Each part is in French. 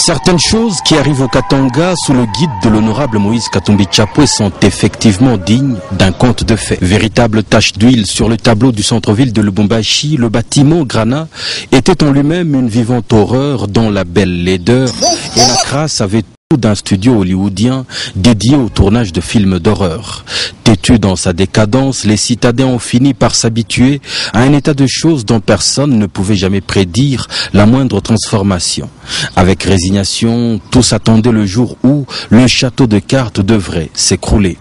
Certaines choses qui arrivent au Katanga sous le guide de l'honorable Moïse Katumbi Tchapoué sont effectivement dignes d'un conte de fées. Véritable tache d'huile sur le tableau du centre-ville de Lubumbashi, le bâtiment Grana était en lui-même une vivante horreur dont la belle laideur et la crasse avaient tout d'un studio hollywoodien dédié au tournage de films d'horreur. Têtu dans sa décadence, les citadins ont fini par s'habituer à un état de choses dont personne ne pouvait jamais prédire la moindre transformation. Avec résignation, tous attendaient le jour où le château de cartes devrait s'écrouler.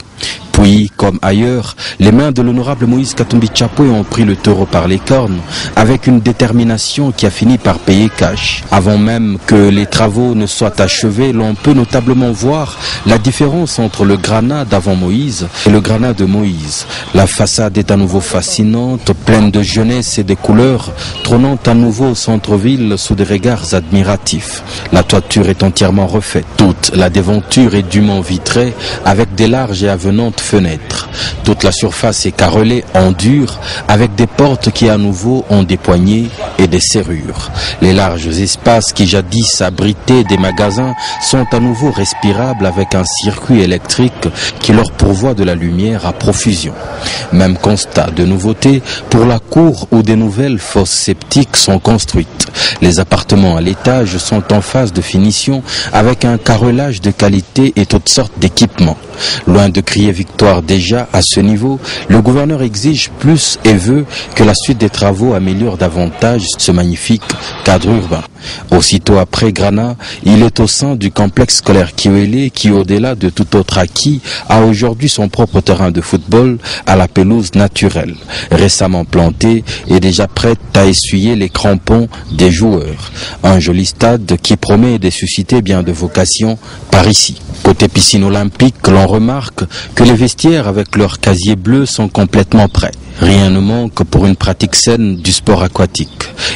Puis, comme ailleurs, les mains de l'honorable Moïse Katumbi Tchapoué ont pris le taureau par les cornes avec une détermination qui a fini par payer cash. Avant même que les travaux ne soient achevés, l'on peut notablement voir la différence entre le Grana d'avant Moïse et le Grana de Moïse. La façade est à nouveau fascinante, pleine de jeunesse et de couleurs, trônant à nouveau au centre-ville sous des regards admiratifs. La toiture est entièrement refaite. Toute la devanture est dûment vitrée avec des larges et avenantes fenêtres. Toute la surface est carrelée en dur avec des portes qui à nouveau ont des poignées et des serrures. Les larges espaces qui jadis abritaient des magasins sont à nouveau respirables avec un circuit électrique qui leur pourvoit de la lumière à profusion. Même constat de nouveauté pour la cour où des nouvelles fosses septiques sont construites. Les appartements à l'étage sont en phase de finition avec un carrelage de qualité et toutes sortes d'équipements. Loin de crier victoire déjà à ce niveau, le gouverneur exige plus et veut que la suite des travaux améliore davantage ce magnifique cadre urbain. Aussitôt après Grana, il est au sein du complexe scolaire Kiwele qui, au-delà de tout autre acquis, a aujourd'hui son propre terrain de football à la pelouse naturelle, récemment planté et déjà prête à essuyer les crampons des joueurs. Un joli stade qui promet de susciter bien de vocations par ici. Côté piscine olympique, l'on remarque que les vestiaires avec leur casier bleu sont complètement prêts. Rien ne manque pour une pratique saine du sport aquatique.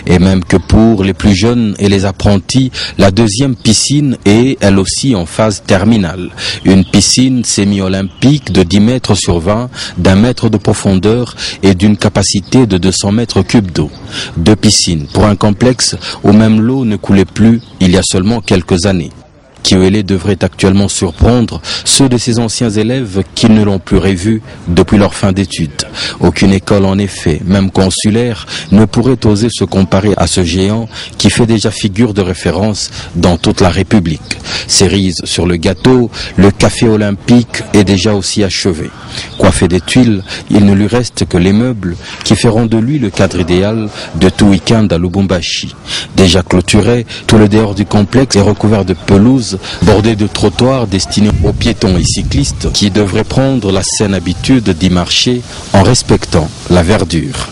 Et même que pour les plus jeunes et les apprentis, la deuxième piscine est elle aussi en phase terminale. Une piscine semi-olympique de 10 mètres sur 20, d'1 mètre de profondeur et d'une capacité de 200 mètres cubes d'eau. 2 piscines pour un complexe où même l'eau ne coulait plus il y a seulement quelques années. Kiwele devrait actuellement surprendre ceux de ses anciens élèves qui ne l'ont plus revu depuis leur fin d'études. Aucune école en effet, même consulaire, ne pourrait oser se comparer à ce géant qui fait déjà figure de référence dans toute la République. Cerise sur le gâteau, le café olympique est déjà aussi achevé. Coiffé des tuiles, il ne lui reste que les meubles qui feront de lui le cadre idéal de tout week-end à Lubumbashi. Déjà clôturé, tout le dehors du complexe est recouvert de pelouse bordé de trottoirs destinés aux piétons et cyclistes qui devraient prendre la saine habitude d'y marcher en respectant la verdure.